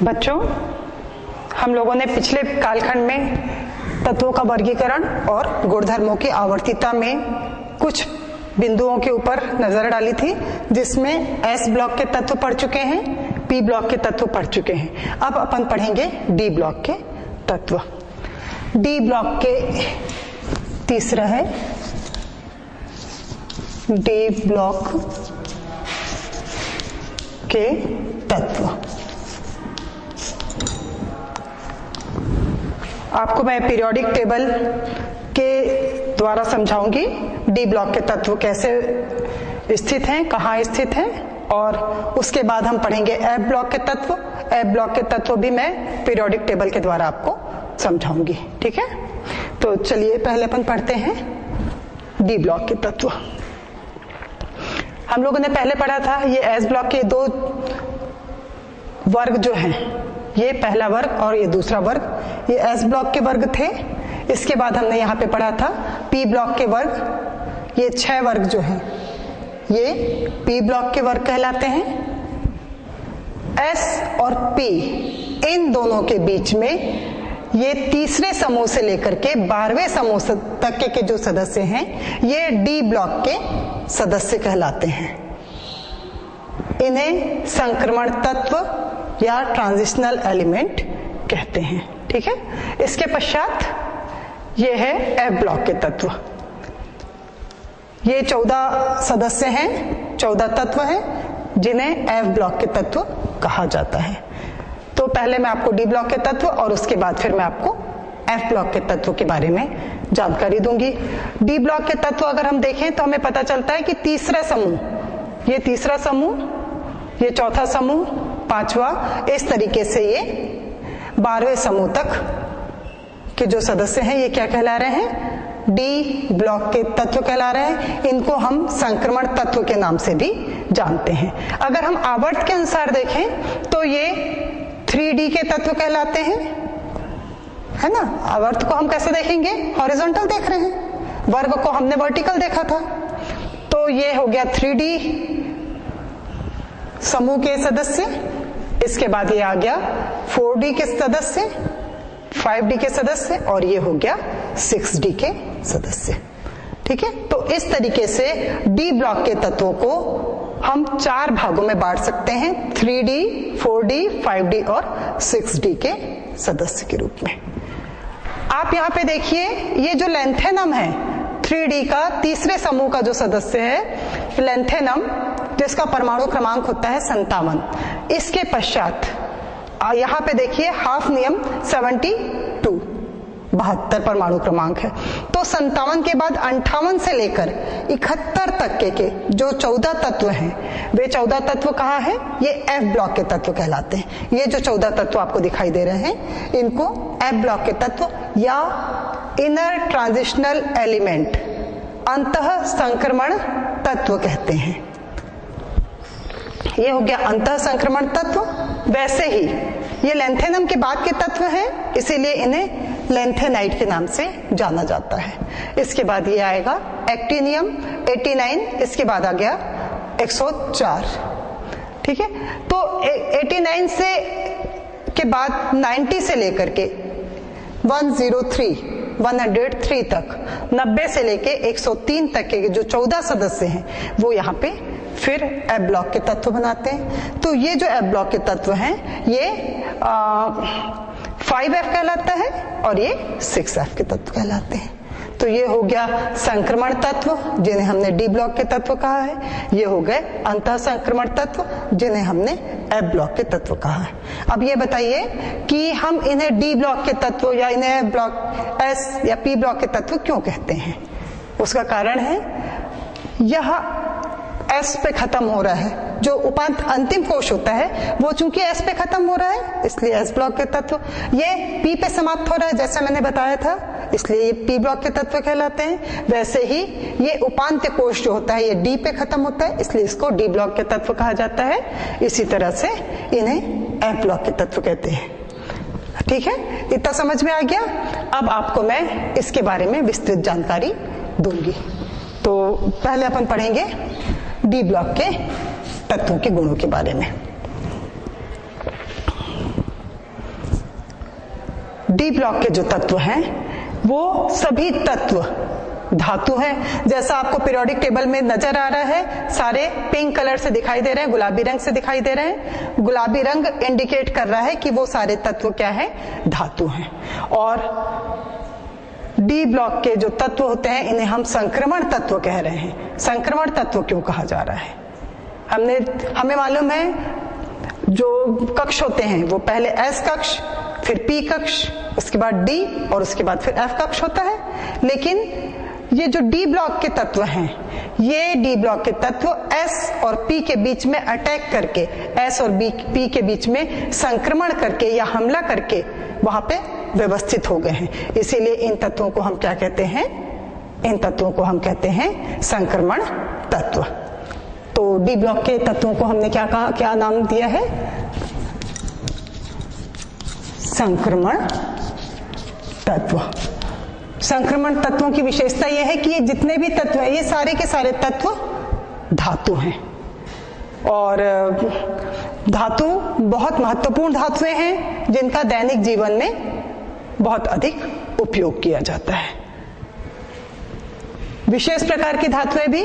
बच्चों, हम लोगों ने पिछले कालखंड में तत्वों का वर्गीकरण और गुणधर्मों की आवर्तिता में कुछ बिंदुओं के ऊपर नजर डाली थी, जिसमें एस ब्लॉक के तत्व पढ़ चुके हैं, पी ब्लॉक के तत्व पढ़ चुके हैं। अब अपन पढ़ेंगे डी ब्लॉक के तत्व। डी ब्लॉक के तीसरा है डी ब्लॉक के तत्व। आपको मैं पीरियोडिक टेबल के द्वारा समझाऊंगी डी ब्लॉक के तत्व कैसे स्थित हैं, कहाँ स्थित हैं, और उसके बाद हम पढ़ेंगे एफ ब्लॉक के तत्व। एफ ब्लॉक के तत्व भी मैं पीरियोडिक टेबल के द्वारा आपको समझाऊंगी। ठीक है, तो चलिए पहले अपन पढ़ते हैं डी ब्लॉक के तत्व। हम लोगों ने पहले पढ़ा था ये एस ब्लॉक के दो वर्ग जो हैं, ये पहला वर्ग और ये दूसरा वर्ग, ये एस ब्लॉक के वर्ग थे। इसके बाद हमने यहाँ पे पढ़ा था पी ब्लॉक के वर्ग। ये 6 वर्ग जो हैं ये पी ब्लॉक के वर्ग कहलाते हैं। एस और पी इन दोनों के बीच में ये तीसरे समूह से लेकर के 12वें समूह तक के जो सदस्य हैं ये डी ब्लॉक के सदस्य कहलाते हैं। इन्हें संक्रमण तत्व या ट्रांजिशनल एलिमेंट कहते हैं। ठीक है, इसके पश्चात ये है एफ ब्लॉक के तत्व। ये 14 सदस्य हैं, 14 तत्व हैं जिन्हें एफ ब्लॉक के तत्व कहा जाता है। तो पहले मैं आपको डी ब्लॉक के तत्व और उसके बाद फिर मैं आपको एफ ब्लॉक के तत्व के बारे में जानकारी दूंगी। डी ब्लॉक के तत्व अगर हम देखें तो हमें पता चलता है कि तीसरा समूह, ये तीसरा समूह, ये चौथा समूह, पांचवा, इस तरीके से ये 12वें समूह तक के जो सदस्य हैं ये क्या कहला रहे हैं, डी ब्लॉक के तत्व कहला रहे हैं। इनको हम संक्रमण तत्व के नाम से भी जानते हैं। अगर हम आवर्त के अनुसार देखें तो ये 3D के तत्व कहलाते हैं, है ना। आवर्त को हम कैसे देखेंगे, हॉरिजॉन्टल देख रहे हैं, वर्ग को हमने वर्टिकल देखा था। तो ये हो गया 3D समूह के सदस्य। इसके बाद ये आ गया 4D के सदस्य, 5D के सदस्य, और ये हो गया 6D के सदस्य। ठीक है, तो इस तरीके से डी ब्लॉक के तत्वों को हम 4 भागों में बांट सकते हैं, 3D, 4D, 5D और 6D के सदस्य के रूप में। आप यहाँ पे देखिए ये जो लेंथेनम है 3D का तीसरे समूह का जो सदस्य है लेंथेनम, जिसका परमाणु क्रमांक होता है 57। इसके पश्चात यहाँ पे देखिए हाफनियम 72 परमाणु क्रमांक है। तो 57 के बाद 58 से लेकर 71 तक के जो 14 तत्व हैं, वे 14 तत्व कहाँ हैं, ये एफ ब्लॉक के तत्व कहलाते हैं। ये जो 14 तत्व आपको दिखाई दे रहे हैं इनको एफ ब्लॉक के तत्व या इनर ट्रांजिशनल एलिमेंट, अंतः संक्रमण तत्व कहते हैं। ये हो गया अंतः संक्रमण तत्व। वैसे ही ये लेंथेनम के बाद के तत्व हैं, इसीलिए इन्हें लेंथेनाइट के नाम से जाना जाता है। इसके बाद ये आएगा एक्टिनियम 89, इसके बाद आ गया 104। ठीक है, तो 89 से के बाद 90 से लेकर के 103 तक, 90 से लेके 103 तक के जो 14 सदस्य हैं वो यहाँ पे फिर एफ ब्लॉक के तत्व बनाते हैं। तो ये जो एफ ब्लॉक के तत्व हैं ये 5F कहलाता है और ये 6F के तत्व कहलाते हैं। तो ये हो गया संक्रमण तत्व जिन्हें हमने डी ब्लॉक के तत्व कहा है। ये हो गए अंतः संक्रमण तत्व जिन्हें हमने एफ ब्लॉक के तत्व कहा है। अब ये बताइए कि हम इन्हें डी ब्लॉक के तत्व या इन्हें ब्लॉक एस या पी ब्लॉक के तत्व क्यों कहते हैं। उसका कारण है यह एस पे खत्म हो रहा है, जो उपांत अंतिम कोश होता है वो चूंकि एस पे खत्म हो रहा है इसलिए एस ब्लॉक के तत्व। ये पी पे समाप्त हो रहा है जैसा मैंने बताया था, इसलिए ये पी ब्लॉक के तत्व कहलाते हैं। वैसे ही ये उपांत्य कोश जो होता है ये डी पे खत्म होता है, इसलिए इसको डी ब्लॉक के तत्व कहा जाता है। इसी तरह से इन्हें एफ ब्लॉक के तत्व कहते हैं। ठीक है, इतना समझ में आ गया। अब आपको मैं इसके बारे में विस्तृत जानकारी दूंगी। तो पहले अपन पढ़ेंगे डी ब्लॉक के तत्वों के गुणों के बारे में। डी ब्लॉक के जो तत्व हैं वो सभी तत्व धातु हैं। जैसा आपको पीरियोडिक टेबल में नजर आ रहा है, सारे पिंक कलर से दिखाई दे रहे हैं, गुलाबी रंग से दिखाई दे रहे हैं। गुलाबी रंग इंडिकेट कर रहा है कि वो सारे तत्व क्या है, धातु हैं। और डी ब्लॉक के जो तत्व होते हैं इन्हें हम संक्रमण तत्व कह रहे हैं। संक्रमण तत्व क्यों कहा जा रहा है? हमें मालूम है जो कक्ष होते हैं वो पहले एस कक्ष, फिर पी कक्ष, उसके बाद डी और उसके बाद फिर एफ कक्ष होता है। लेकिन ये जो डी ब्लॉक के तत्व हैं, ये डी ब्लॉक के तत्व एस और पी के बीच में अटैक करके, एस और पी के बीच में संक्रमण करके या हमला करके वहां पे व्यवस्थित हो गए हैं। इसीलिए इन तत्वों को हम क्या कहते हैं? इन तत्वों को हम कहते हैं संक्रमण तत्व। तो डी ब्लॉक के तत्वों को हमने क्या कहा, क्या नाम दिया है? संक्रमण तत्व। संक्रमण तत्वों की विशेषता यह है कि ये जितने भी तत्व हैं ये सारे के सारे तत्व धातु हैं। और धातु बहुत महत्वपूर्ण धातुएं हैं जिनका दैनिक जीवन में बहुत अधिक उपयोग किया जाता है। विशेष प्रकार की धातुएं भी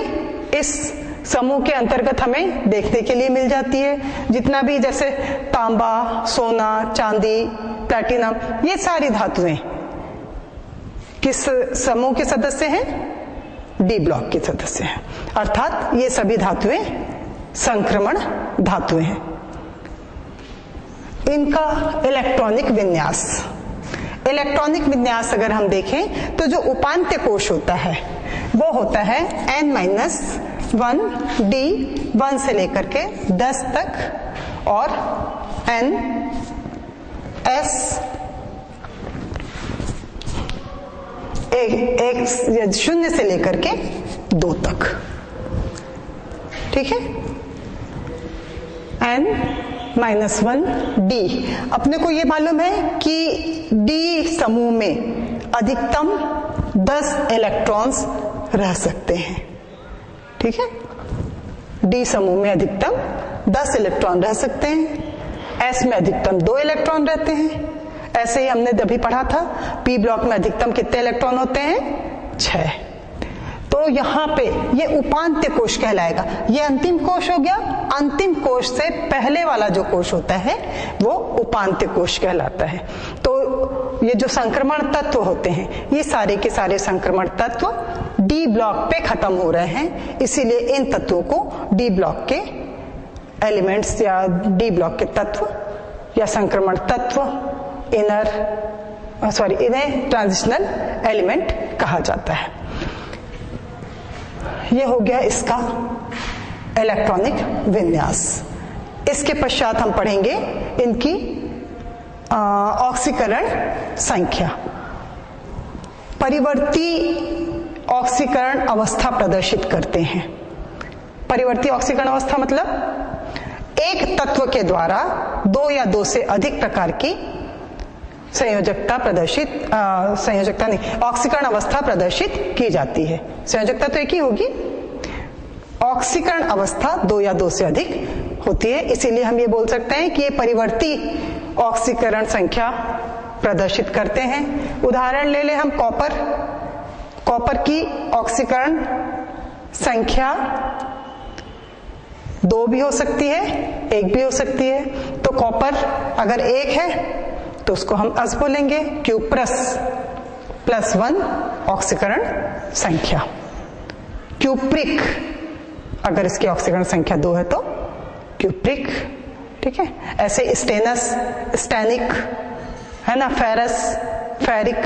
इस समूह के अंतर्गत हमें देखने के लिए मिल जाती है। जितना भी जैसे तांबा, सोना, चांदी, प्लैटिनम, ये सारी धातुएं किस समूह के सदस्य हैं? डी ब्लॉक के सदस्य हैं। अर्थात ये सभी धातुएं संक्रमण धातुएं हैं। इनका इलेक्ट्रॉनिक विन्यास, इलेक्ट्रॉनिक विन्यास अगर हम देखें तो जो उपांत्य कोश होता है वो होता है n-1 डी 1 से लेकर के 10 तक और n s एक शून्य से लेकर के 2 तक। ठीक है, n-1 डी। अपने को ये मालूम है कि डी समूह में अधिकतम 10 इलेक्ट्रॉन्स रह सकते हैं। ठीक है, डी समूह में अधिकतम 10 इलेक्ट्रॉन रह सकते हैं। एस में अधिकतम 2 इलेक्ट्रॉन रहते हैं। ऐसे ही हमने अभी पढ़ा था पी ब्लॉक में अधिकतम कितने इलेक्ट्रॉन होते हैं? 6। तो यहाँ पे ये उपांत्य कोश कहलाएगा। ये अंतिम कोश हो गया। अंतिम कोश से पहले वाला जो कोश होता है वो उपांत्य कोश कहलाता है। तो ये जो संक्रमण तत्व होते हैं ये सारे के सारे संक्रमण तत्व डी ब्लॉक पे खत्म हो रहे हैं। इसीलिए इन तत्वों को डी ब्लॉक के एलिमेंट्स या डी ब्लॉक के तत्व या संक्रमण तत्व, इन्हें ट्रांजिशनल एलिमेंट कहा जाता है। यह हो गया इसका इलेक्ट्रॉनिक विन्यास। इसके पश्चात हम पढ़ेंगे इनकी ऑक्सीकरण संख्या। परिवर्ती ऑक्सीकरण अवस्था प्रदर्शित करते हैं। परिवर्ती ऑक्सीकरण अवस्था मतलब एक तत्व के द्वारा 2 या 2 से अधिक प्रकार की संयोजकता ऑक्सीकरण अवस्था प्रदर्शित की जाती है। संयोजकता तो एक ही होगी, ऑक्सीकरण अवस्था 2 या 2 से अधिक होती है। इसीलिए हम ये बोल सकते हैं कि ये परिवर्ती ऑक्सीकरण संख्या प्रदर्शित करते हैं। उदाहरण ले ले हम कॉपर की ऑक्सीकरण संख्या 2 भी हो सकती है, 1 भी हो सकती है। तो कॉपर अगर 1 है तो उसको हम अस बोलेंगे, Q+1 ऑक्सीकरण संख्या। क्यूप्रिक अगर इसकी ऑक्सीकरण संख्या 2 है तो क्यूप्रिक। ठीक है, ऐसे स्टेनस, स्टैनिक है ना, फेरस, फेरिक,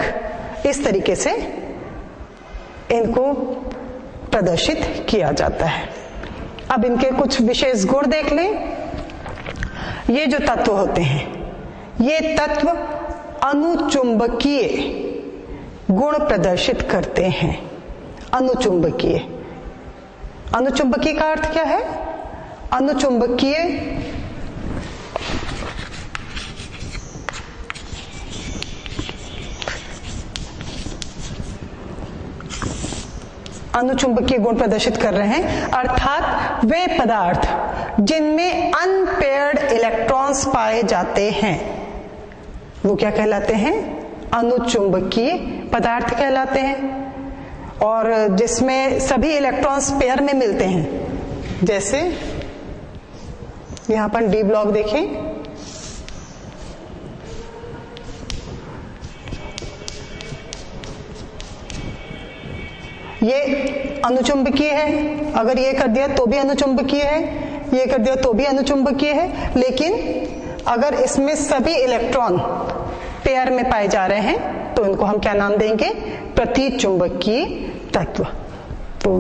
इस तरीके से इनको प्रदर्शित किया जाता है। अब इनके कुछ विशेष गुण देख लें। ये जो तत्व होते हैं ये तत्व अनुचुंबकीय गुण प्रदर्शित करते हैं। अनुचुंबकीय, अनुचुंबकीय का अर्थ क्या है? अनुचुंबकीय अनुचुंबकीय गुण प्रदर्शित कर रहे हैं, अर्थात वे पदार्थ जिनमें अनपेयर्ड इलेक्ट्रॉन्स पाए जाते हैं वो क्या कहलाते हैं? अनुचुंबकीय पदार्थ कहलाते हैं, और जिसमें सभी इलेक्ट्रॉन्स पेयर में मिलते हैं। जैसे यहां पर डी ब्लॉक देखें, ये अनुचुंबकीय है, अगर ये कर दिया तो भी अनुचुंबकीय है, ये कर दिया तो भी अनुचुंबकीय है। लेकिन अगर इसमें सभी इलेक्ट्रॉन पेयर में पाए जा रहे हैं तो इनको हम क्या नाम देंगे? प्रतिचुंबकीय तत्व। तो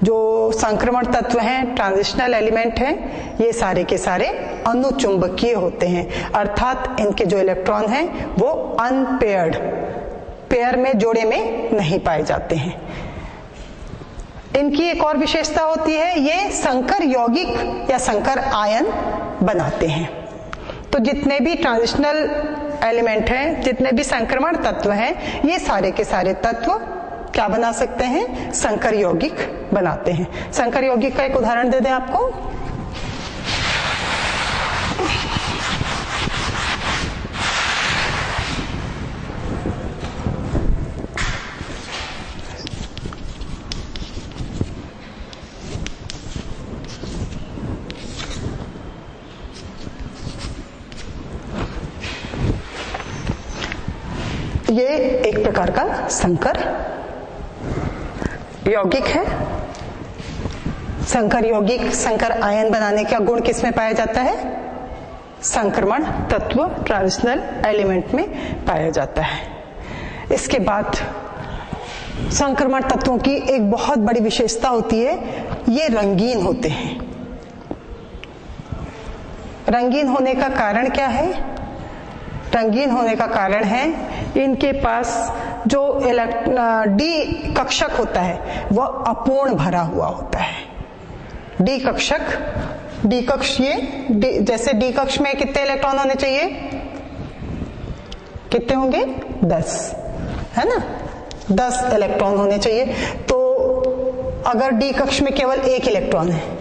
जो संक्रमण तत्व हैं, ट्रांजिशनल एलिमेंट हैं, ये सारे के सारे अनुचुंबकीय होते हैं, अर्थात इनके जो इलेक्ट्रॉन हैं वो अनपेयर्ड, पेयर में, जोड़े में नहीं पाए जाते हैं। इनकी एक और विशेषता होती है, ये संकर यौगिक या संकर आयन बनाते हैं। तो जितने भी ट्रांजिशनल एलिमेंट हैं, जितने भी संक्रमण तत्व हैं, ये सारे के सारे तत्व क्या बना सकते हैं? संकर यौगिक बनाते हैं। संकर यौगिक का एक उदाहरण दे दें आपको। ये एक प्रकार का संकर यौगिक है। संकर यौगिक, संकर आयन बनाने का गुण किसमें पाया जाता है? संक्रमण तत्व, ट्रांजिशनल एलिमेंट में पाया जाता है। इसके बाद संक्रमण तत्वों की एक बहुत बड़ी विशेषता होती है, ये रंगीन होते हैं। रंगीन होने का कारण क्या है? रंगीन होने का कारण है इनके पास जो डी कक्षक होता है वह अपूर्ण भरा हुआ होता है। डी कक्षक, डी कक्ष, ये जैसे डी कक्ष में कितने इलेक्ट्रॉन होने चाहिए? कितने होंगे? 10, है ना? 10 इलेक्ट्रॉन होने चाहिए। तो अगर डी कक्ष में केवल एक इलेक्ट्रॉन है,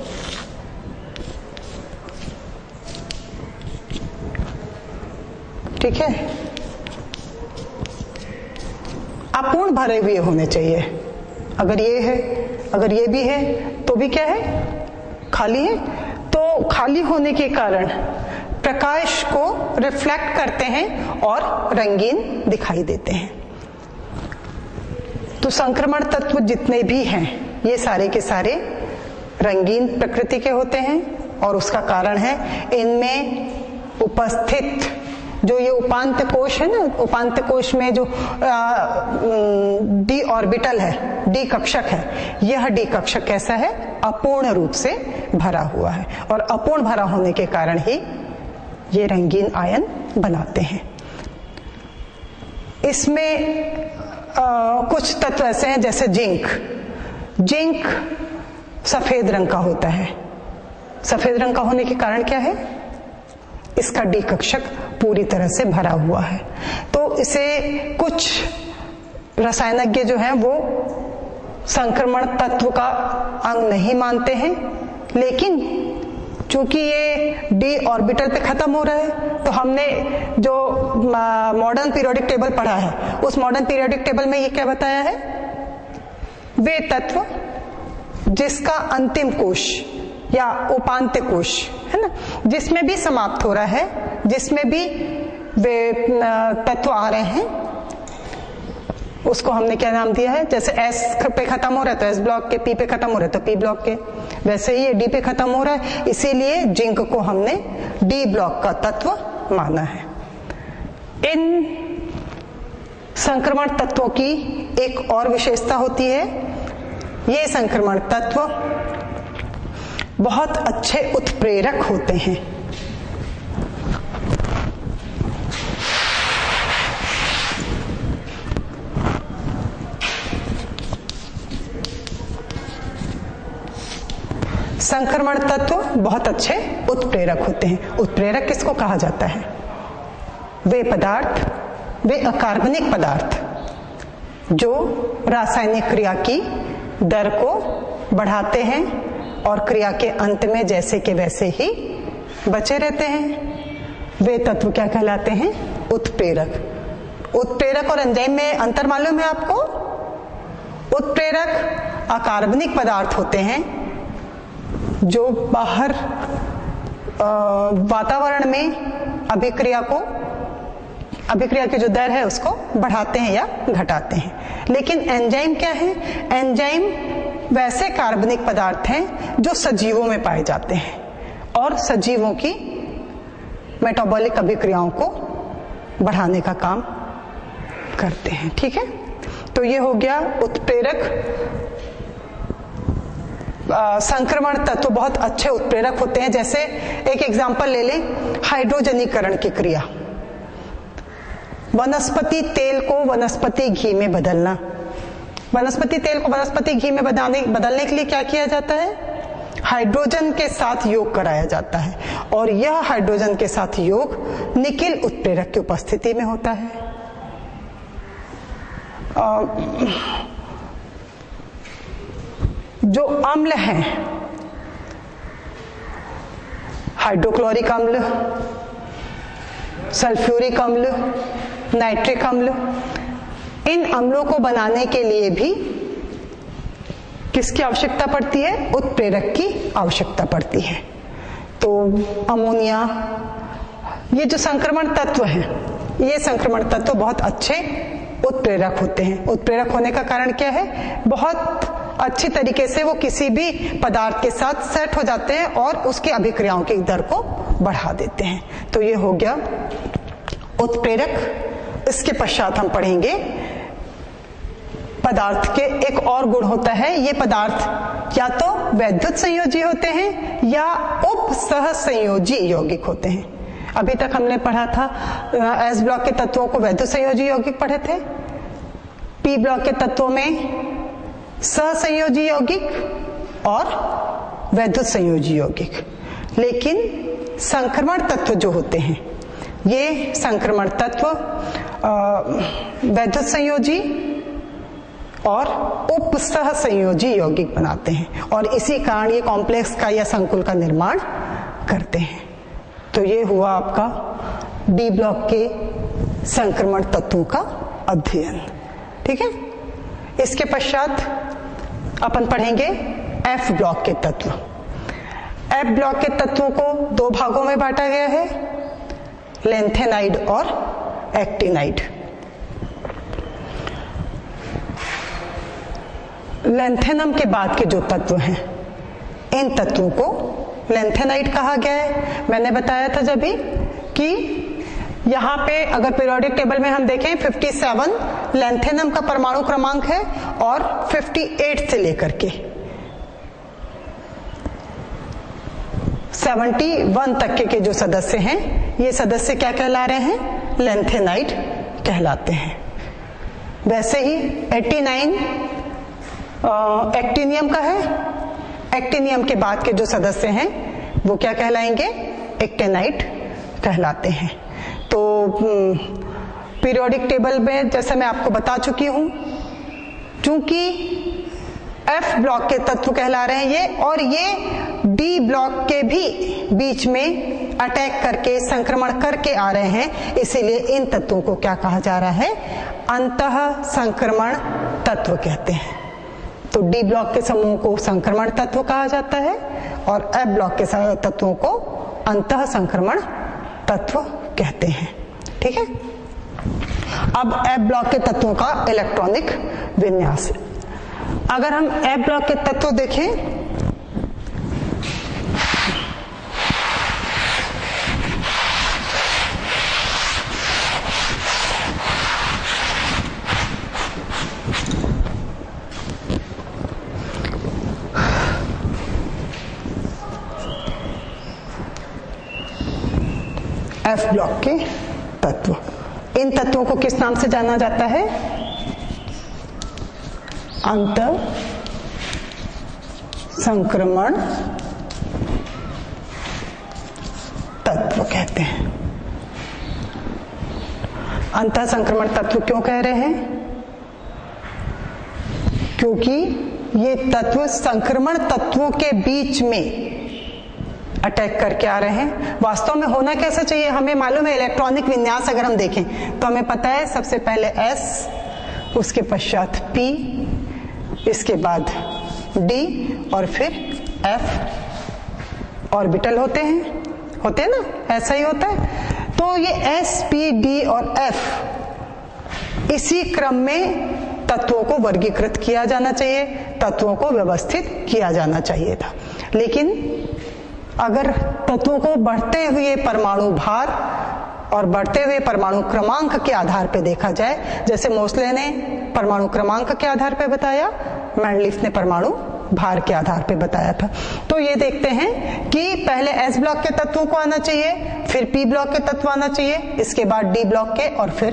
ठीक है, अपूर्ण भरे हुए होने चाहिए। अगर ये है, अगर ये भी है तो भी क्या है? खाली है। तो खाली होने के कारण प्रकाश को रिफ्लेक्ट करते हैं और रंगीन दिखाई देते हैं। तो संक्रमण तत्व जितने भी हैं ये सारे के सारे रंगीन प्रकृति के होते हैं, और उसका कारण है इनमें उपस्थित जो ये उपांत कोश है ना, उपांत कोश में जो डी ऑर्बिटल है, डी कक्षक है, यह डी कक्षक कैसा है? अपूर्ण रूप से भरा हुआ है, और अपूर्ण भरा होने के कारण ही ये रंगीन आयन बनाते हैं। इसमें कुछ तत्व ऐसे हैं जैसे जिंक। जिंक सफेद रंग का होता है। सफेद रंग का होने के कारण क्या है? इसका डी कक्षक पूरी तरह से भरा हुआ है। तो इसे कुछ रसायनज्ञ जो हैं वो संक्रमण तत्व का अंग नहीं मानते हैं, लेकिन चूंकि ये डी ऑर्बिटल पे खत्म हो रहा है, तो हमने जो मॉडर्न पीरियोडिक टेबल पढ़ा है, उस मॉडर्न पीरियोडिक टेबल में ये क्या बताया है? वे तत्व जिसका अंतिम कोश या उपांत्य कोश है ना, जिसमें भी समाप्त हो रहा है, जिसमें भी वे तत्व आ रहे हैं, उसको हमने क्या नाम दिया है? जैसे एस पे खत्म हो रहा है तो एस ब्लॉक के, पी पे खत्म हो रहा है तो पी ब्लॉक के, वैसे ही ये डी पे खत्म हो रहा है, इसीलिए जिंक को हमने डी ब्लॉक का तत्व माना है। इन संक्रमण तत्वों की एक और विशेषता होती है, ये संक्रमण तत्व बहुत अच्छे उत्प्रेरक होते हैं। संक्रमण तत्व बहुत अच्छे उत्प्रेरक होते हैं। उत्प्रेरक किसको कहा जाता है? वे पदार्थ, वे अकार्बनिक पदार्थ जो रासायनिक क्रिया की दर को बढ़ाते हैं और क्रिया के अंत में जैसे के वैसे ही बचे रहते हैं, वे तत्व क्या कहलाते हैं? उत्प्रेरक। उत्प्रेरक और एंजाइम में अंतर मालूम है आपको? उत्प्रेरक अकार्बनिक पदार्थ होते हैं जो बाहर वातावरण में अभिक्रिया की जो दर है उसको बढ़ाते हैं या घटाते हैं। लेकिन एंजाइम क्या है? एंजाइम वैसे कार्बनिक पदार्थ हैं जो सजीवों में पाए जाते हैं और सजीवों की मेटाबॉलिक अभिक्रियाओं को बढ़ाने का काम करते हैं। ठीक है, तो ये हो गया उत्प्रेरक। संक्रमण तत्व बहुत अच्छे उत्प्रेरक होते हैं। जैसे एक एग्जांपल ले लें, हाइड्रोजनीकरण की क्रिया, वनस्पति तेल को वनस्पति घी में बदलना। वनस्पति तेल को वनस्पति घी में बदलने के लिए क्या किया जाता है? हाइड्रोजन के साथ योग कराया जाता है और यह हाइड्रोजन के साथ योग निकेल उत्प्रेरक की उपस्थिति में होता है। जो अम्ल हैं, हाइड्रोक्लोरिक अम्ल, सल्फ्यूरिक अम्ल, नाइट्रिक अम्ल, इन अम्लों को बनाने के लिए भी किसकी आवश्यकता पड़ती है? उत्प्रेरक की आवश्यकता पड़ती है। तो अमोनिया, ये जो संक्रमण तत्व हैं, ये संक्रमण तत्व बहुत अच्छे उत्प्रेरक होते हैं। उत्प्रेरक होने का कारण क्या है? बहुत अच्छी तरीके से वो किसी भी पदार्थ के साथ सेट हो जाते हैं और उसकी अभिक्रियाओं की दर को बढ़ा देते हैं। तो ये हो गया उत्प्रेरक। इसके पश्चात हम पढ़ेंगे पदार्थ के एक और गुण होता है। ये पदार्थ या तो वैद्युत संयोजी होते हैं या उप सह संयोजी यौगिक होते हैं। अभी तक हमने पढ़ा था एस ब्लॉक के तत्वों को वैद्युत संयोजी यौगिक पढ़े थे, पी ब्लॉक के तत्वों में सहसंयोजी यौगिक और वैद्युत संयोजी यौगिक। लेकिन संक्रमण तत्व जो होते हैं, ये संक्रमण तत्व वैद्युत संयोजी और उप सह संयोजी यौगिक बनाते हैं और इसी कारण ये कॉम्प्लेक्स का या संकुल का निर्माण करते हैं। तो ये हुआ आपका डी ब्लॉक के संक्रमण तत्वों का अध्ययन। ठीक है, इसके पश्चात अपन पढ़ेंगे एफ ब्लॉक के तत्व। एफ ब्लॉक के तत्वों को दो भागों में बांटा गया है, लेंथेनाइड और एक्टिनाइड। लेंथेनम के बाद के जो तत्व हैं, इन तत्वों को लेंथेनाइड कहा गया है। मैंने बताया था जब भी कि यहाँ पे अगर पीरियोडिक टेबल में हम देखें 57 लेंथेनम का परमाणु क्रमांक है और 58 से लेकर के 71 तक के जो सदस्य हैं, ये सदस्य क्या कहला रहे हैं? लेंथेनाइड कहलाते हैं। वैसे ही 89 एक्टिनियम का है। एक्टिनियम के बाद के जो सदस्य हैं वो क्या कहलाएंगे? एक्टिनाइड कहलाते हैं। तो पीरियोडिक टेबल में जैसे मैं आपको बता चुकी हूं, चूंकि एफ ब्लॉक के तत्व कहला रहे हैं ये, और ये डी ब्लॉक के भी बीच में अटैक करके संक्रमण करके आ रहे हैं, इसीलिए इन तत्वों को क्या कहा जा रहा है? अंतः संक्रमण तत्व कहते हैं। तो डी ब्लॉक के समूह को संक्रमण तत्व कहा जाता है और एफ ब्लॉक के तत्वों को अंतः संक्रमण तत्व कहते हैं। ठीक है, अब एफ ब्लॉक के तत्वों का इलेक्ट्रॉनिक विन्यास। अगर हम एफ ब्लॉक के तत्व देखें, एफ ब्लॉक के तत्व, इन तत्वों को किस नाम से जाना जाता है? अंतर संक्रमण तत्व कहते हैं। अंतर संक्रमण तत्व क्यों कह रहे हैं? क्योंकि ये तत्व संक्रमण तत्वों के बीच में अटैक करके आ रहे हैं। वास्तव में होना कैसा चाहिए, हमें मालूम है इलेक्ट्रॉनिक विन्यास अगर हम देखें तो हमें पता है सबसे पहले S, उसके पश्चात P, इसके बाद D और फिर F ऑर्बिटल होते हैं ना, ऐसा ही होता है। तो ये S, P, D और F इसी क्रम में तत्वों को वर्गीकृत किया जाना चाहिए, तत्वों को व्यवस्थित किया जाना चाहिए था। लेकिन अगर तत्वों को बढ़ते हुए परमाणु भार और बढ़ते हुए परमाणु क्रमांक के आधार पर देखा जाए, जैसे मोसले ने परमाणु क्रमांक के आधार पर बताया, मैंडलिफ ने परमाणु भार के आधार पर बताया था। तो ये देखते हैं कि पहले S ब्लॉक के तत्वों को आना चाहिए, फिर P ब्लॉक के तत्व आना चाहिए, इसके बाद D ब्लॉक के और फिर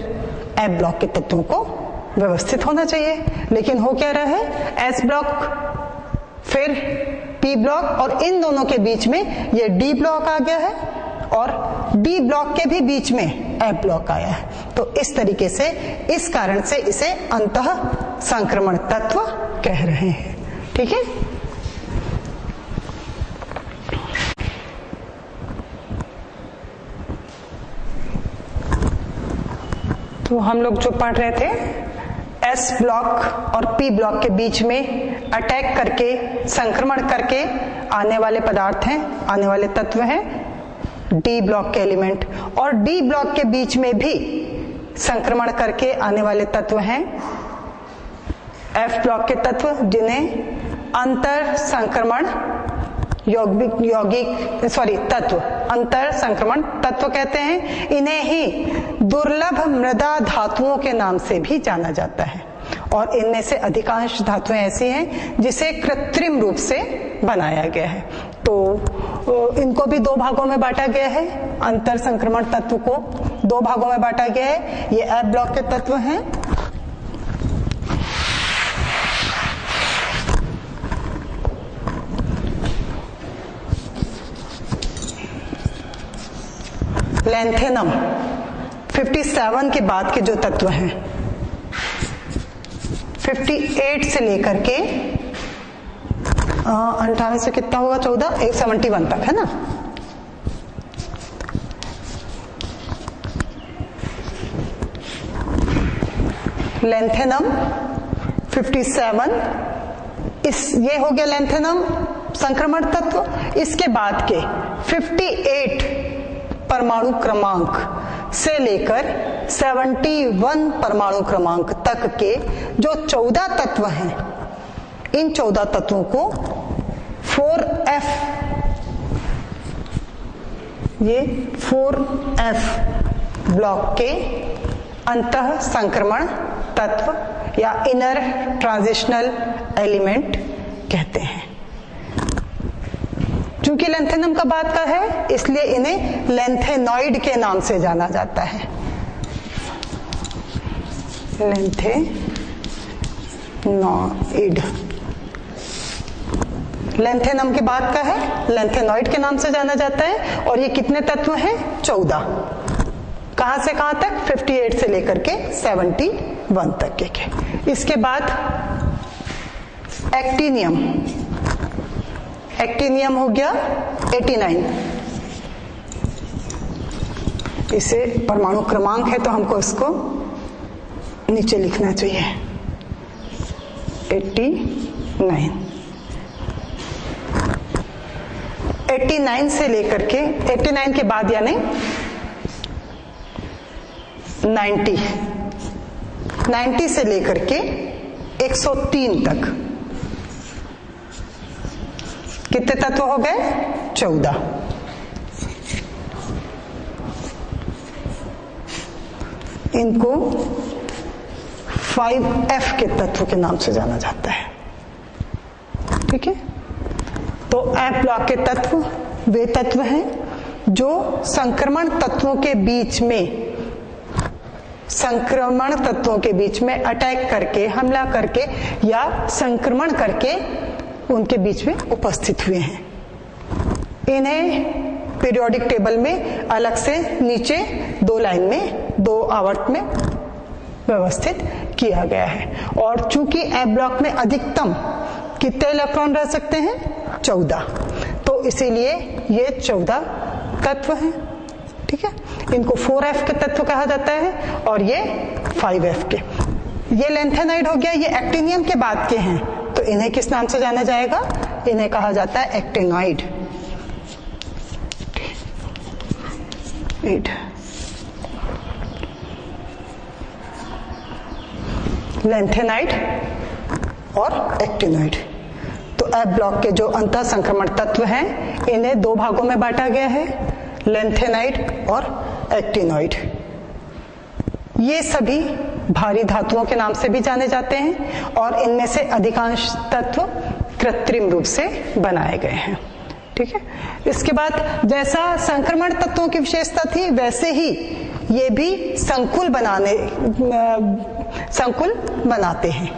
F ब्लॉक के तत्वों को व्यवस्थित होना चाहिए। लेकिन हो क्या रहा है, S ब्लॉक फिर P ब्लॉक और इन दोनों के बीच में ये D ब्लॉक आ गया है और D ब्लॉक के भी बीच में F ब्लॉक आया है। तो इस तरीके से, इस कारण से इसे अंतः संक्रमण तत्व कह रहे हैं। ठीक है, तो हम लोग जो पढ़ रहे थे, S ब्लॉक और P ब्लॉक के बीच में अटैक करके, संक्रमण करके आने वाले पदार्थ हैं, आने वाले तत्व हैं D ब्लॉक के एलिमेंट, और D ब्लॉक के बीच में भी संक्रमण करके आने वाले तत्व हैं F ब्लॉक के तत्व, जिन्हें अंतर संक्रमण तत्व, अंतर संक्रमण तत्व कहते हैं। इन्हें ही दुर्लभ मृदा धातुओं के नाम से भी जाना जाता है, और इनमें से अधिकांश धातुएं ऐसी हैं जिसे कृत्रिम रूप से बनाया गया है। तो इनको भी दो भागों में बांटा गया है, अंतर संक्रमण तत्व को दो भागों में बांटा गया है। ये F ब्लॉक के तत्व हैं, लैंथेनम 57 के बाद के जो तत्व हैं, 58 से लेकर के 18 से कितना होगा, 14, 71 तक है ना। लैंथेनम 57, ये हो गया लैंथेनम संक्रमण तत्व। इसके बाद के 58 परमाणु क्रमांक से लेकर 71 परमाणु क्रमांक तक के जो 14 तत्व हैं, इन 14 तत्वों को 4F, ये 4F ब्लॉक के अंतः संक्रमण तत्व या इनर ट्रांजिशनल एलिमेंट कहते हैं। चूंकि लैंथेनम का बाद का है, इसलिए इन्हें लैंथेनॉइड के नाम से जाना जाता है। लैंथेनॉइड, लैंथेनम के बाद का है, लैंथेनॉइड के नाम से जाना जाता है। और ये कितने तत्व हैं, 14। कहां से कहां तक, 58 से लेकर के 71 तक के। इसके बाद एक्टिनियम, एक्टिनियम हो गया 89। इसे परमाणु क्रमांक है तो हमको इसको नीचे लिखना चाहिए, 89। 89 से लेकर के 89 के बाद यानी 90 से लेकर के 103 तक कितने तत्व हो गए, 14। इनको 5F के तत्व के नाम से जाना जाता है। ठीक है, तो F ब्लॉक के तत्व वे तत्व हैं जो संक्रमण तत्वों के बीच में, संक्रमण तत्वों के बीच में अटैक करके, हमला करके या संक्रमण करके उनके बीच में उपस्थित हुए हैं। इन्हें पीरियोडिक टेबल में अलग से नीचे 2 लाइन में, 2 आवर्त में व्यवस्थित किया गया है। और चूंकि F ब्लॉक में अधिकतम कितने इलेक्ट्रॉन रह सकते हैं, 14, तो इसीलिए ये 14 तत्व हैं, ठीक है। इनको 4f के तत्व कहा जाता है और ये 5f के। ये लैंथेनाइड हो गया, ये एक्टिनियम के बाद के हैं, तो इन्हें किस नाम से जाना जाएगा? इन्हें कहा जाता है एक्टिनाइड। लैंथेनाइड और एक्टिनाइड। तो एफ ब्लॉक के जो अंतः संक्रमण तत्व हैं इन्हें दो भागों में बांटा गया है, लैंथेनाइड और एक्टिनॉइड। ये सभी भारी धातुओं के नाम से भी जाने जाते हैं और इनमें से अधिकांश तत्व कृत्रिम रूप से बनाए गए हैं, ठीक है। इसके बाद जैसा संक्रमण तत्वों की विशेषता थी वैसे ही ये भी संकुल बनाते हैं,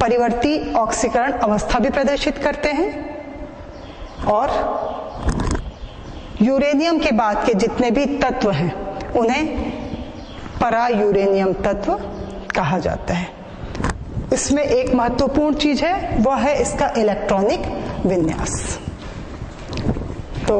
परिवर्ती ऑक्सीकरण अवस्था भी प्रदर्शित करते हैं और यूरेनियम के बाद के जितने भी तत्व हैं उन्हें परा यूरेनियम तत्व कहा जाता है। इसमें एक महत्वपूर्ण चीज है, वह है इसका इलेक्ट्रॉनिक विन्यास। तो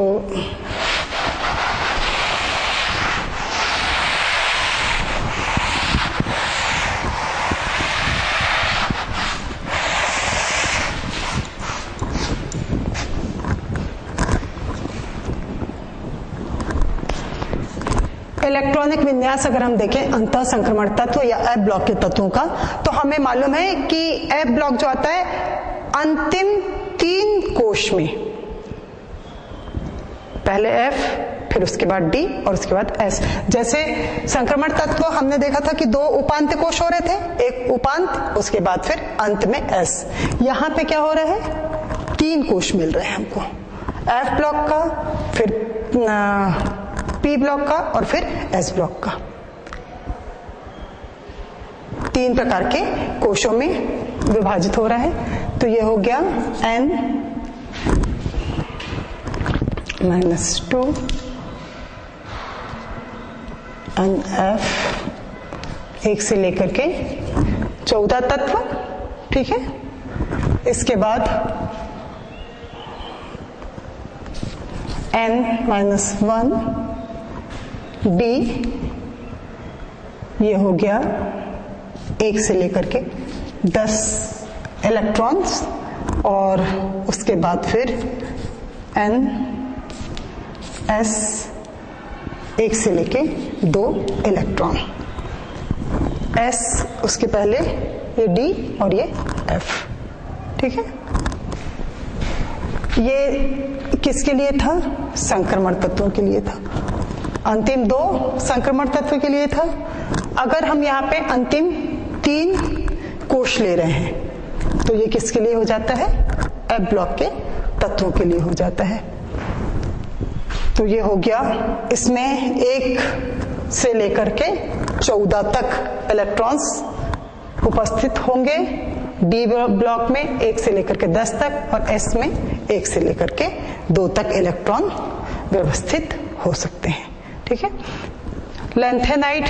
इलेक्ट्रॉनिक विन्यास अगर हम देखें अंतः संक्रमण तत्व या एफ ब्लॉक के तत्वों का, तो हमें मालूम है कि एफ ब्लॉक जो आता है अंतिम 3 कोश में, पहले एफ, फिर उसके बाद डी और उसके बाद एस। जैसे संक्रमण तत्व हमने देखा था कि 2 उपांत्य कोश हो रहे थे, एक उपांत उसके बाद फिर अंत में एस। यहां पे क्या हो रहा है? 3 कोश मिल रहे हैं हमको, एफ ब्लॉक का, फिर पी ब्लॉक का और फिर एस ब्लॉक का। 3 प्रकार के कोशों में विभाजित हो रहा है। तो ये हो गया N -2 NF 1 से लेकर के 14 तत्व, ठीक है। इसके बाद N-1 D, ये हो गया 1 से लेकर के 10 इलेक्ट्रॉन्स और उसके बाद फिर N S 1 से लेके 2 इलेक्ट्रॉन, S उसके पहले ये D और ये F, ठीक है। ये किसके लिए था? संक्रमण तत्वों के लिए था, अंतिम 2 संक्रमण तत्व के लिए था। अगर हम यहाँ पे अंतिम 3 कोश ले रहे हैं तो ये किसके लिए हो जाता है? एफ ब्लॉक के तत्वों के लिए हो जाता है। तो ये हो गया, इसमें 1 से लेकर के 14 तक इलेक्ट्रॉन्स उपस्थित होंगे, डी ब्लॉक में 1 से लेकर के 10 तक और एस में 1 से लेकर के 2 तक इलेक्ट्रॉन व्यवस्थित हो सकते हैं, ठीक है। लैंथेनाइड,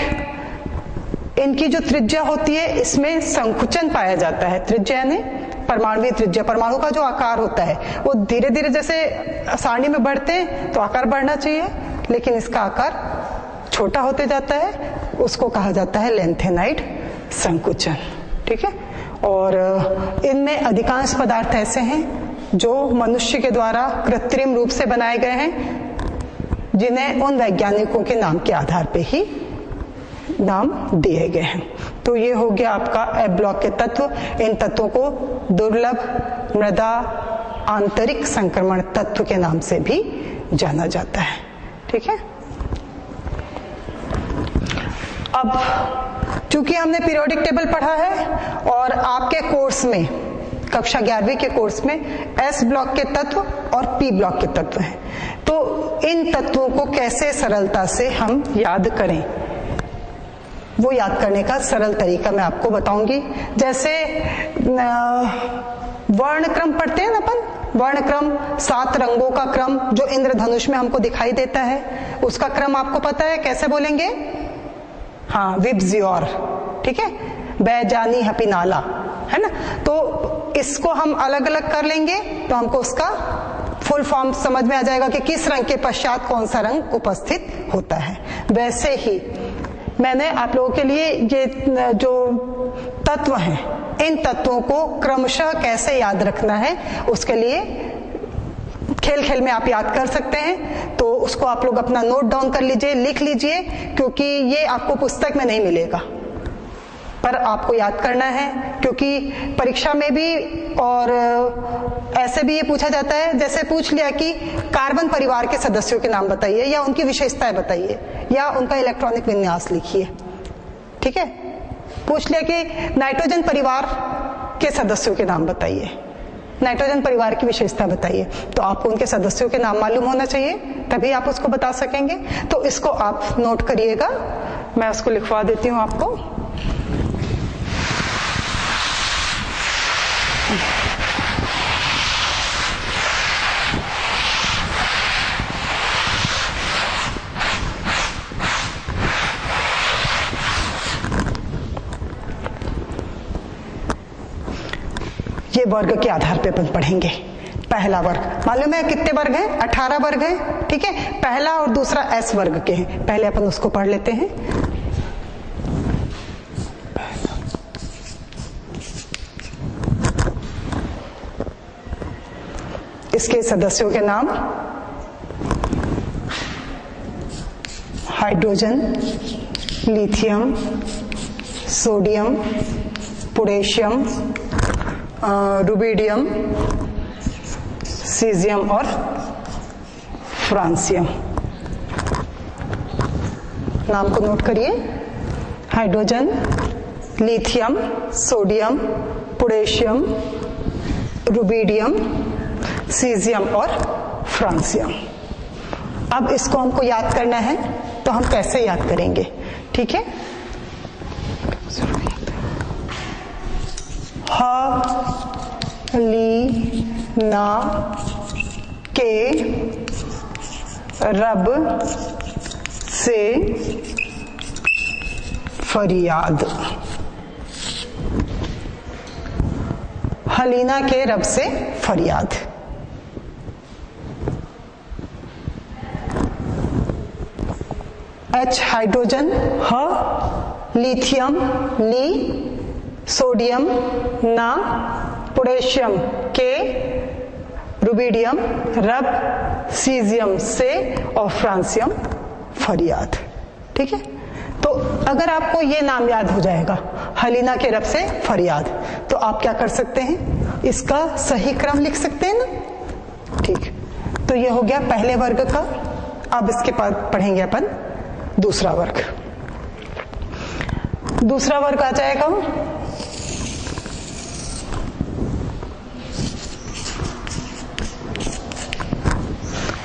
इनकी जो त्रिज्या होती है इसमें संकुचन पाया जाता है। त्रिज्या यानी परमाणुवीय त्रिज्या, परमाणु का जो आकार होता है वो धीरे धीरे जैसे सारणी में बढ़ते हैं तो आकार बढ़ना चाहिए, लेकिन इसका आकार छोटा होते जाता है, उसको कहा जाता है लैंथेनाइड संकुचन, ठीक है। और इनमें अधिकांश पदार्थ ऐसे हैं जो मनुष्य के द्वारा कृत्रिम रूप से बनाए गए हैं, जिन्हें उन वैज्ञानिकों के नाम के आधार पे ही नाम दिए गए हैं। तो ये हो गया आपका एफ ब्लॉक के तत्व। इन तत्वों को दुर्लभ मृदा आंतरिक संक्रमण तत्व के नाम से भी जाना जाता है, ठीक है। अब चूंकि हमने पीरियोडिक टेबल पढ़ा है और आपके कोर्स में कक्षा 11वीं के कोर्स में एस ब्लॉक के तत्व और पी ब्लॉक के तत्व हैं, तो इन तत्वों को कैसे सरलता से हम याद करें, वो याद करने का सरल तरीका मैं आपको बताऊंगी। जैसे वर्ण क्रम पढ़ते हैं ना अपन, वर्ण क्रम 7 रंगों का क्रम जो इंद्रधनुष में हमको दिखाई देता है, उसका क्रम आपको पता है, कैसे बोलेंगे? हाँ, विब्जियोर, ठीक है, बैजानी हपिनाला, है ना। तो इसको हम अलग अलग कर लेंगे तो हमको उसका फुल फॉर्म समझ में आ जाएगा कि किस रंग के पश्चात कौन सा रंग उपस्थित होता है। वैसे ही मैंने आप लोगों के लिए ये जो तत्व हैं, इन तत्वों को क्रमशः कैसे याद रखना है उसके लिए खेल खेल में आप याद कर सकते हैं। तो उसको आप लोग अपना नोट डाउन कर लीजिए, लिख लीजिए, क्योंकि ये आपको पुस्तक में नहीं मिलेगा पर आपको याद करना है, क्योंकि परीक्षा में भी और ऐसे भी ये पूछा जाता है। जैसे पूछ लिया कि कार्बन परिवार के सदस्यों के नाम बताइए या उनकी विशेषताएं बताइए या उनका इलेक्ट्रॉनिक विन्यास लिखिए, ठीक है। पूछ लिया कि नाइट्रोजन परिवार के सदस्यों के नाम बताइए, नाइट्रोजन परिवार की विशेषता बताइए, तो आपको उनके सदस्यों के नाम मालूम होना चाहिए, तभी आप उसको बता सकेंगे। तो इसको आप नोट करिएगा, मैं उसको लिखवा देती हूं आपको। ये वर्ग के आधार पे अपन पढ़ेंगे। पहला वर्ग मालूम है कितने वर्ग हैं? 18 वर्ग हैं, ठीक है। पहला और दूसरा एस वर्ग के हैं, पहले अपन उसको पढ़ लेते हैं। इसके सदस्यों के नाम hydrogen, lithium, sodium, potassium, rubidium, caesium और फ्रांसियम। नाम को नोट करिए, hydrogen, lithium, sodium, potassium, rubidium, caesium और फ्रांसियम। अब इसको हमको याद करना है, तो हम कैसे याद करेंगे, ठीक है। हलीना के रब से फरियाद, हलीना के रब से फरियाद। एच हाइड्रोजन, ह, लिथियम, ली, सोडियम, ना, पोटेशियम, के, रुबिडियम, रब, सीजियम से और फ्रांसियम फरियाद, ठीक है। तो अगर आपको ये नाम याद हो जाएगा, हलीना के रब से फरियाद, तो आप क्या कर सकते हैं, इसका सही क्रम लिख सकते हैं ना, ठीक। तो ये हो गया पहले वर्ग का। अब इसके बाद पढ़ेंगे अपन दूसरा वर्ग। दूसरा वर्ग आ जाएगा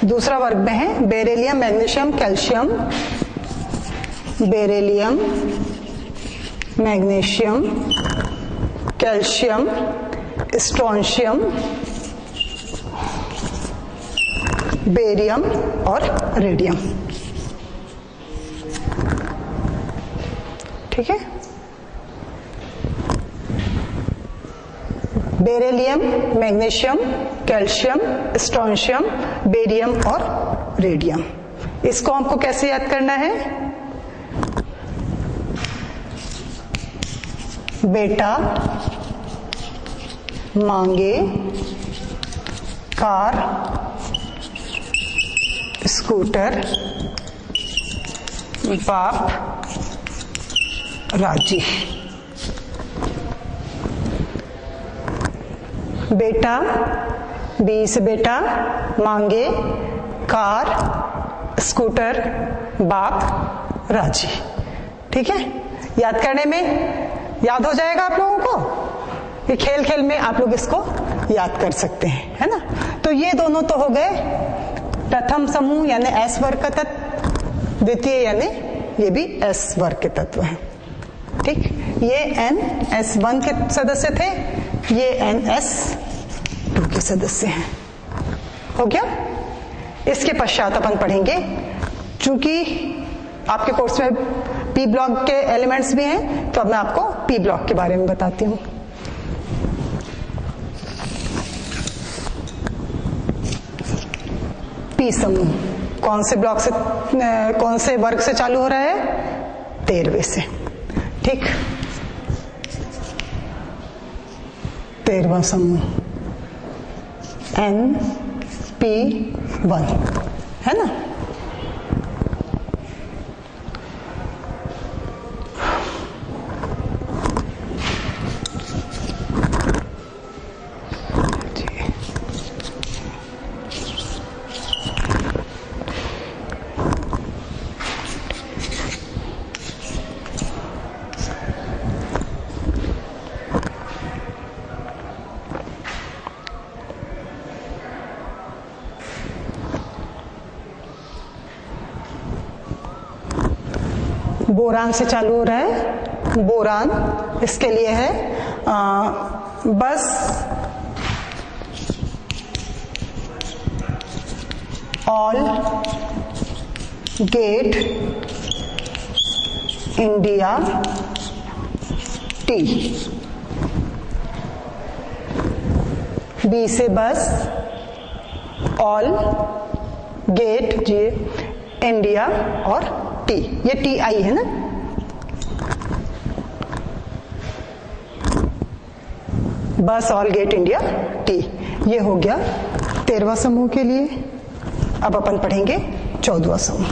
दूसरा वर्ग में है beryllium, magnesium, calcium, beryllium, magnesium, calcium, strontium, barium और रेडियम, ठीक है। Beryllium, magnesium, calcium, strontium, barium और रेडियम। इसको हमको कैसे याद करना है, बेटा मांगे कार, स्कूटर, बाप राजी। बेटा, बी से बेटा, मांगे कार, स्कूटर, बाप राजी, ठीक है। याद करने में याद हो जाएगा आप लोगों को, ये खेल खेल में आप लोग इसको याद कर सकते हैं, है ना। तो ये दोनों तो हो गए प्रथम समूह यानी एस वर्ग का तत्व, द्वितीय यानी ये भी एस वर्ग के तत्व हैं, ठीक। ये एन एस वन के सदस्य थे, ये एन एस टू के सदस्य हैं, हो गया। इसके पश्चात अपन पढ़ेंगे, चूंकि आपके कोर्स में पी ब्लॉक के एलिमेंट्स भी हैं, तो अब मैं आपको पी ब्लॉक के बारे में बताती हूँ। पी समूह कौन से ब्लॉक से, कौन से वर्ग से चालू हो रहा है? 13वें से। ठीक, 13वां समूह NP1 है ना। बोरान से चालू हो रहा है। बोरान, इसके लिए है bus all gate India T. B से bus all gate G India और टी, ये टी आई है ना। बस ऑल गेट इंडिया टी, ये हो गया 13वां समूह के लिए। अब अपन पढ़ेंगे 14वां समूह।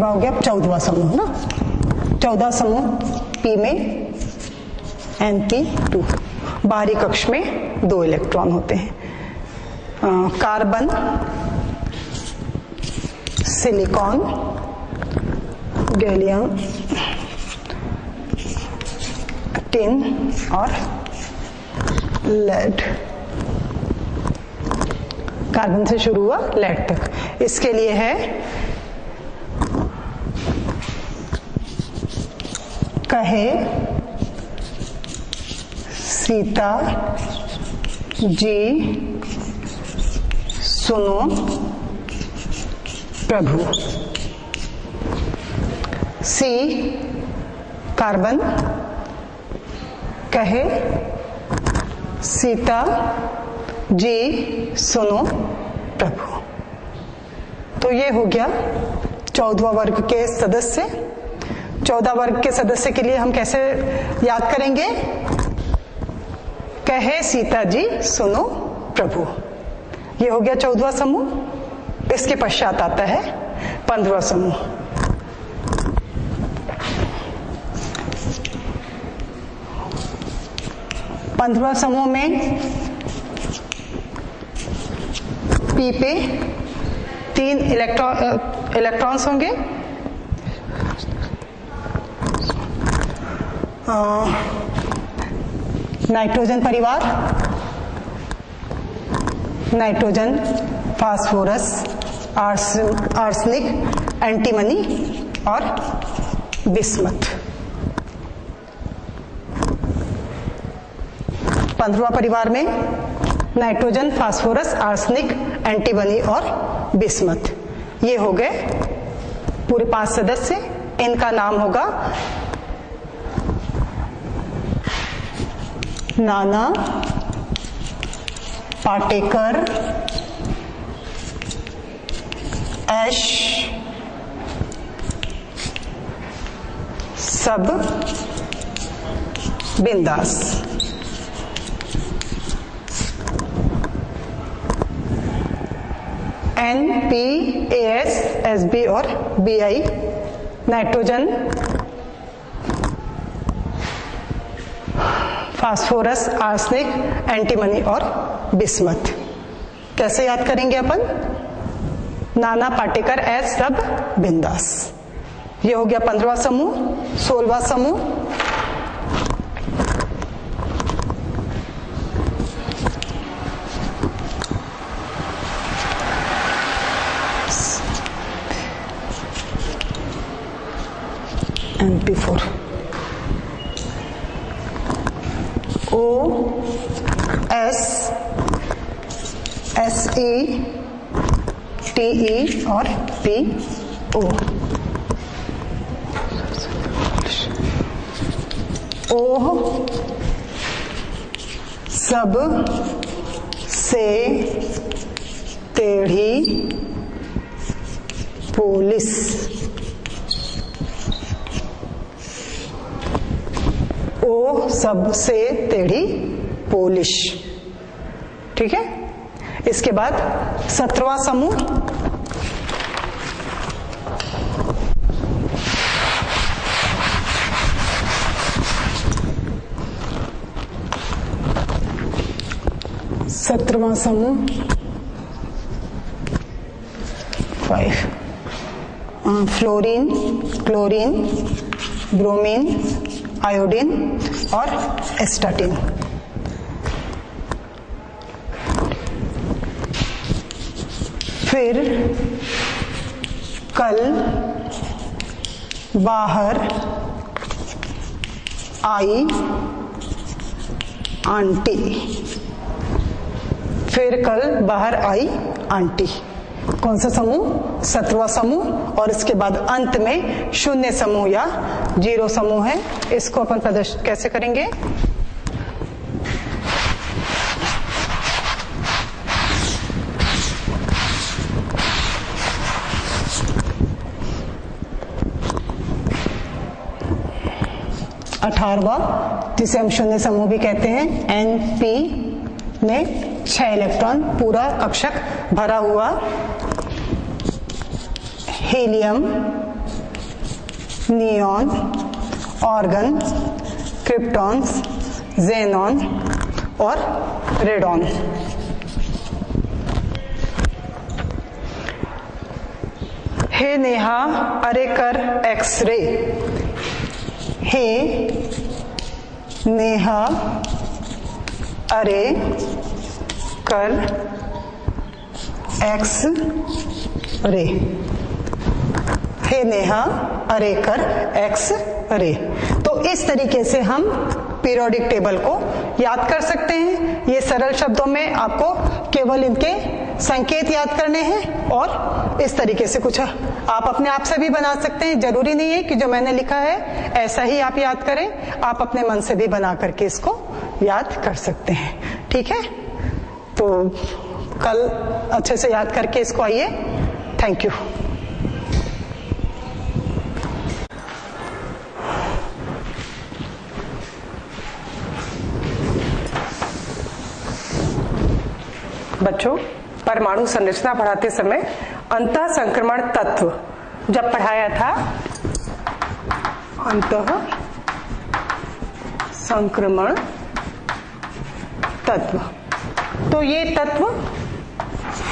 हो गया 14वां समूह ना। 14 समूह P में NP2, बाहरी कक्ष में 2 इलेक्ट्रॉन होते हैं। कार्बन, सिलिकॉन, गैलियम, टिन और लेड। कार्बन से शुरू हुआ लेड तक। इसके लिए है कहे सीता जी सुनो प्रभु। सी कार्बन, कहे सीता जी सुनो प्रभु। तो ये हो गया 14वां वर्ग के सदस्य। 14 वर्ग के सदस्य के लिए हम कैसे याद करेंगे? कहे सीता जी सुनो प्रभु, ये हो गया 14वां समूह। इसके पश्चात आता है 15वां समूह। पंद्रहवां समूह में पी पे 3 इलेक्ट्रॉन्स होंगे। नाइट्रोजन परिवार, नाइट्रोजन, फास्फोरस, आर्सेनिक, एंटीमनी और बिस्मथ। 15वां परिवार में नाइट्रोजन, फास्फोरस, आर्सेनिक, एंटीमनी और बिस्मथ, ये हो गए पूरे 5 सदस्य। इनका नाम होगा नाना पाटेकर, एश, सब बिंदास। NPAS, SB और BI nitrogen, phosphorus, arsenic, antimony और बिस्मथ। कैसे याद करेंगे अपन? नाना पाटेकर, एस सब बिंदास। ये हो गया 15वां समूह। 16वां समूह, MP4 O S SE TE और PO। O सब से टेढ़ी पुलिस। ओ सबसे टेढ़ी पुलिस। ठीक है, इसके बाद 17वां समूह, समूह 5, फ्लोरीन, क्लोरीन, ब्रोमीन, आयोडीन और एस्टाटीन। फिर कल बाहर आई आंटी। फिर कल बाहर आई आंटी। कौन सा समूह? 17वां समूह। और इसके बाद अंत में शून्य समूह या 0 समूह है। इसको अपन प्रदर्शित कैसे करेंगे? अठारहवां, जिसे हम शून्य समूह भी कहते हैं। NP में 6 इलेक्ट्रॉन, पूरा कक्षक भरा हुआ। हीलियम, नियॉन, ऑर्गन, क्रिप्टॉन्स, जेनॉन और रेडॉन। हे नेहा, अरे कर एक्सरे। हे नेहा, अरे कर एक्स रे। हे नेहा, अरे कर एक्स रे। तो इस तरीके से हम पीरियोडिक टेबल को याद कर सकते हैं। ये सरल शब्दों में आपको केवल इनके संकेत याद करने हैं और इस तरीके से कुछ आप अपने आप से भी बना सकते हैं। जरूरी नहीं है कि जो मैंने लिखा है ऐसा ही आप याद करें, आप अपने मन से भी बना करके इसको याद कर सकते हैं। ठीक है, तो कल अच्छे से याद करके इसको आइए। Thank you. बच्चों, परमाणु संरचना पढ़ाते समय अंतः संक्रमण तत्व जब पढ़ाया था, अंतः संक्रमण तत्व, तो ये तत्व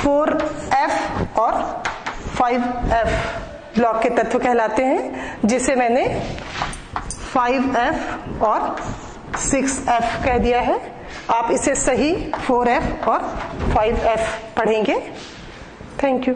4F और 5F ब्लॉक के तत्व कहलाते हैं, जिसे मैंने 5F और 6F कह दिया है। आप इसे सही 4F और 5F पढ़ेंगे। Thank you.